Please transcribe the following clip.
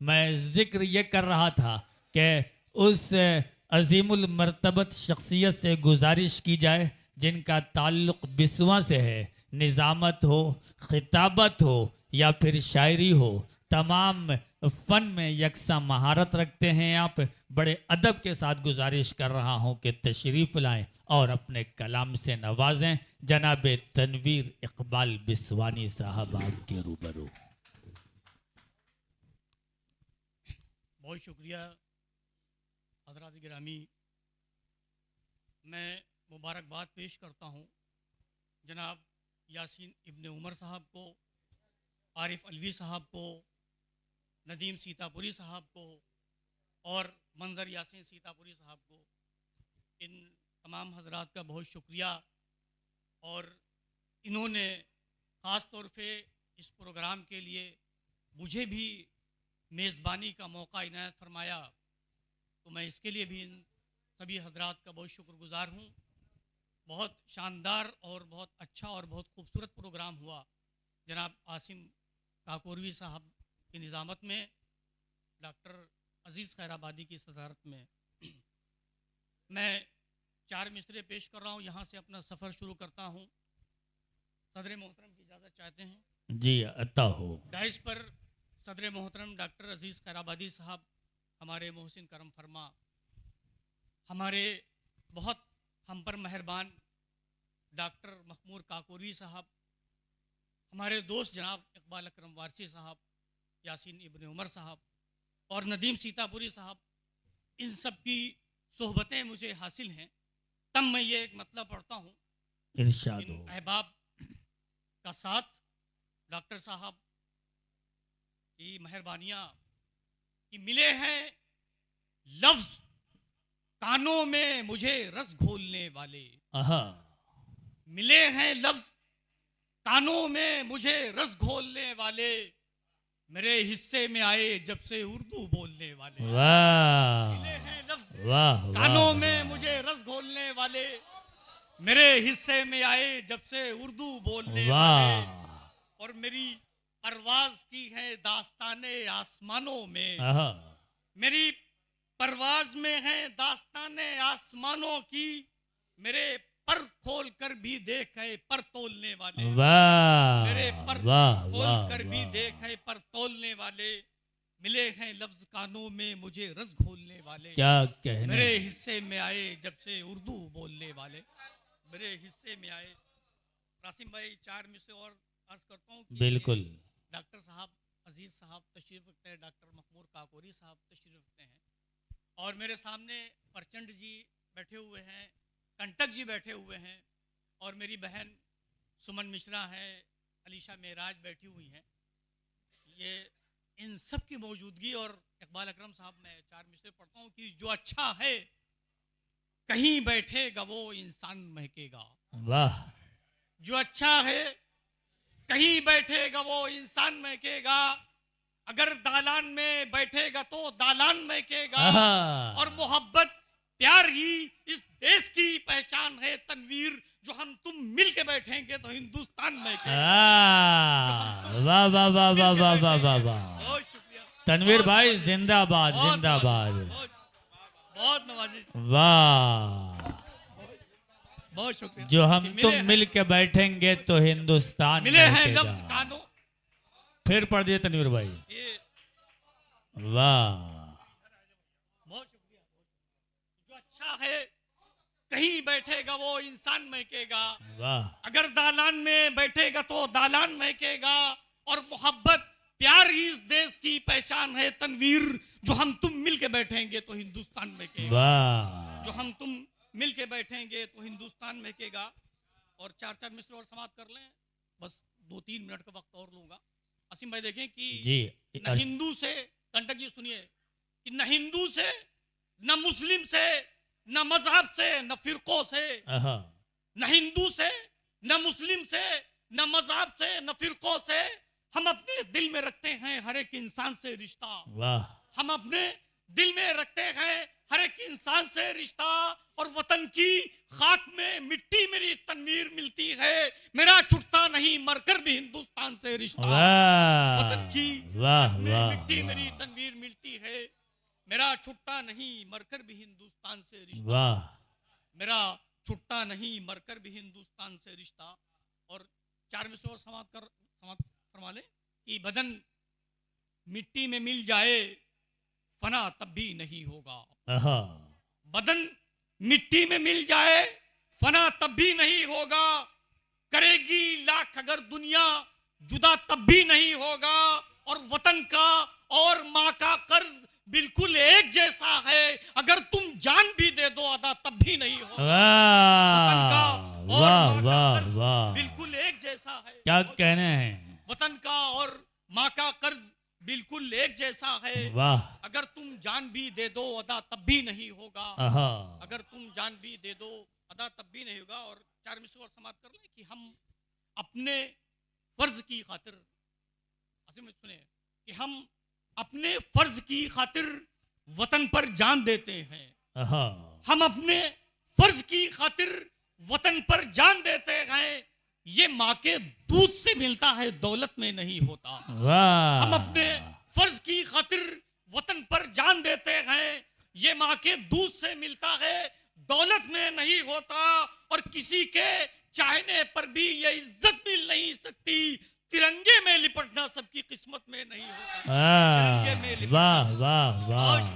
मैं जिक्र ये कर रहा था कि उस अजीमुल मर्तबत शख्सियत से गुजारिश की जाए जिनका ताल्लुक़ बिस्वा से है, निज़ामत हो, खिताबत हो या फिर शायरी हो, तमाम फ़न में यकसा महारत रखते हैं आप। बड़े अदब के साथ गुजारिश कर रहा हूँ कि तशरीफ़ लाएं और अपने कलाम से नवाजें जनाब तनवीर इकबाल बिस्वानी साहब आपके रूबरू। बहुत शुक्रिया हज़रात गिरामी। मैं मुबारकबाद पेश करता हूँ जनाब यासीन इब्ने उमर साहब को, आरिफ अलवी साहब को, नदीम सीतापुरी साहब को और मंजर यासीन सीतापुरी साहब को। इन तमाम हजरात का बहुत शुक्रिया। और इन्होंने ख़ास तौर पे इस प्रोग्राम के लिए मुझे भी मेज़बानी का मौका इनायत फरमाया, तो मैं इसके लिए भी इन सभी हजरात का बहुत शुक्रगुज़ार हूँ। बहुत शानदार और बहुत अच्छा और बहुत खूबसूरत प्रोग्राम हुआ जनाब आसिम काकोरवी साहब की निज़ामत में, डॉक्टर अज़ीज़ खैराबादी की सदारत में। मैं 4 मिसरे पेश कर रहा हूँ, यहाँ से अपना सफ़र शुरू करता हूँ। सदर मोहतरम की इजाज़त चाहते हैं? जी अता हो। डाइस पर सदर मोहतरम डॉक्टर अज़ीज़ खैराबादी साहब, हमारे मोहसिन करम फरमा, हमारे बहुत हम पर मेहरबान डॉक्टर मखमूर काकोरी साहब, हमारे दोस्त जनाब इकबाल अकरम वारसी साहब, यासीन इब्ने उमर साहब और नदीम सीतापुरी साहब, इन सब की सोहबतें मुझे हासिल हैं। तब मैं ये एक मतलब पढ़ता हूँ, इरशाद इन हो। अहबाब का साथ डॉक्टर साहब की मेहरबानियाँ कि मिले हैं लफ्ज़ कानों में मुझे रस घोलने वाले। आहा। मिले हैं लफ्ज़ कानों में मुझे रस घोलने वाले, मेरे हिस्से में आए जब से उर्दू बोलने वाले। वाह मिले हैं लफ्ज़ वाह कानों वाह में वाह। मुझे रस घोलने वाले, मेरे हिस्से में आए जब से उर्दू बोलने वाले। वाह। और मेरी परवाज़ की है दास्ताने आसमानों में, आहा। मेरी परवाज़ में है दास्ताने आसमानों की, मेरे पर खोल कर भी देख है पर तोलने वाले। मेरे वाह पर वाह खोल वाह कर भी वाह। देख है पर तोलने वाले, मिले हैं लफ्ज़ कानों में मुझे रस घोलने वाले, क्या कहने। मेरे हिस्से में आए जब से उर्दू बोलने वाले, मेरे हिस्से में आए। रासिम भाई 4 में से और अर्ज करता हूँ कि बिल्कुल। डॉक्टर साहब अजीज़ साहब तशरीफ़ रखते हैं, डॉक्टर मखमूर काकोरी साहब तशरीफ़ रखते हैं, और मेरे सामने प्रचंड जी बैठे हुए हैं, कंटक जी बैठे हुए हैं, और मेरी बहन सुमन मिश्रा हैं, अलीशा मेराज बैठी हुई हैं। ये इन सब की मौजूदगी और इकबाल अकरम साहब, मैं 4 मिसरे पढ़ता हूँ कि जो अच्छा है कहीं बैठेगा वो इंसान महकेगा। वाह। जो अच्छा है कहीं बैठेगा वो इंसान महकेगा, अगर दालान में बैठेगा तो दालान महकेगा। आहा। और मोहब्बत प्यार ही इस देश की पहचान है तनवीर, जो हम तुम मिल के बैठेंगे तो हिंदुस्तान महकेगा। वाह वाह वाह वाह वाह वाह वाह वाह। बहुत शुक्रिया तनवीर भाई नवाजिश, जिंदाबाद बहुत जिंदाबाद। नवाजिश, बहुत नवाजिश, वाह। बहुत शुक्रिया। जो हम कि तुम मिले मिल के बैठेंगे तो हिंदुस्तान मिले हैं महकेगा। लफ्ज कानों। फिर पढ़ दिए तनवीर भाई। ये वाह। बहुत शुक्रिया। जो अच्छा है कहीं बैठेगा वो इंसान महकेगा, वाह। अगर दालान में बैठेगा तो दालान महकेगा। और मोहब्बत प्यार ही इस देश की पहचान है तनवीर, जो हम तुम मिल के बैठेंगे तो हिंदुस्तान महकेगा। वाह। जो हम तुम मिल के बैठेंगे तो हिंदुस्तान महकेगा। और 4 मिसरे और समाप्त कर लें, बस 2-3 मिनट का वक्त और लूंगा। असीम भाई देखें कि जी न हिंदू से, कंटक जी सुनिए, कि न हिंदू से, न मुस्लिम से, न मजहब से, न फिरकों से, आहा। न हिंदू से, न मुस्लिम से, न मजहब से, न फिरकों से, हम अपने दिल में रखते हैं हर एक इंसान से रिश्ता। वाह। हम अपने दिल में रखते हैं हर एक इंसान से रिश्ता, और वतन की खाक में मिट्टी मेरी तनवीर मिलती है, मेरा छुटता नहीं मरकर भी हिंदुस्तान से रिश्ता। वाह वतन की वाह खाक में वाह मिट्टी मेरी वाह तनवीर मिलती है, मेरा छुटता नहीं मरकर भी हिंदुस्तान से रिश्ता, वाह मेरा छुटता नहीं मरकर भी हिंदुस्तान से रिश्ता। और 4 और समाप्त फरमा ले कि बदन मिट्टी में मिल जाए फना तब भी नहीं होगा, आहा, बदन मिट्टी में मिल जाए फना तब भी नहीं होगा, करेगी लाख अगर दुनिया जुदा तब भी नहीं होगा, और वतन का और माँ का कर्ज बिल्कुल एक जैसा है, अगर तुम जान भी दे दो अदा तब भी नहीं होगा। वतन का वाह और वाह माँ का वाह कर्ज वाह, बिल्कुल एक जैसा है। क्या कहने हैं, वतन का और माँ का कर्ज बिल्कुल एक जैसा है, वाह, अगर तुम जान भी दे दो अदा तब भी नहीं होगा, आहा, अगर तुम जान भी दे दो अदा तब भी नहीं होगा। और 4 मिसरों और समाप्त कर ले कि हम अपने फर्ज की खातिर, असल में सुने कि हम अपने फर्ज की खातिर वतन पर जान देते हैं, आहा, हम अपने फर्ज की खातिर वतन पर जान देते हैं, ये माँ के दूध से मिलता है दौलत में नहीं होता। वाह, हम अपने फर्ज की खातिर वतन पर जान देते हैं, ये माँ के दूध से मिलता है दौलत में नहीं होता, और किसी के चाहने पर भी ये इज्जत मिल नहीं सकती, तिरंगे में लिपटना सबकी किस्मत में नहीं होता। तिरंगे में लिपटना वाह वाह वाह, आज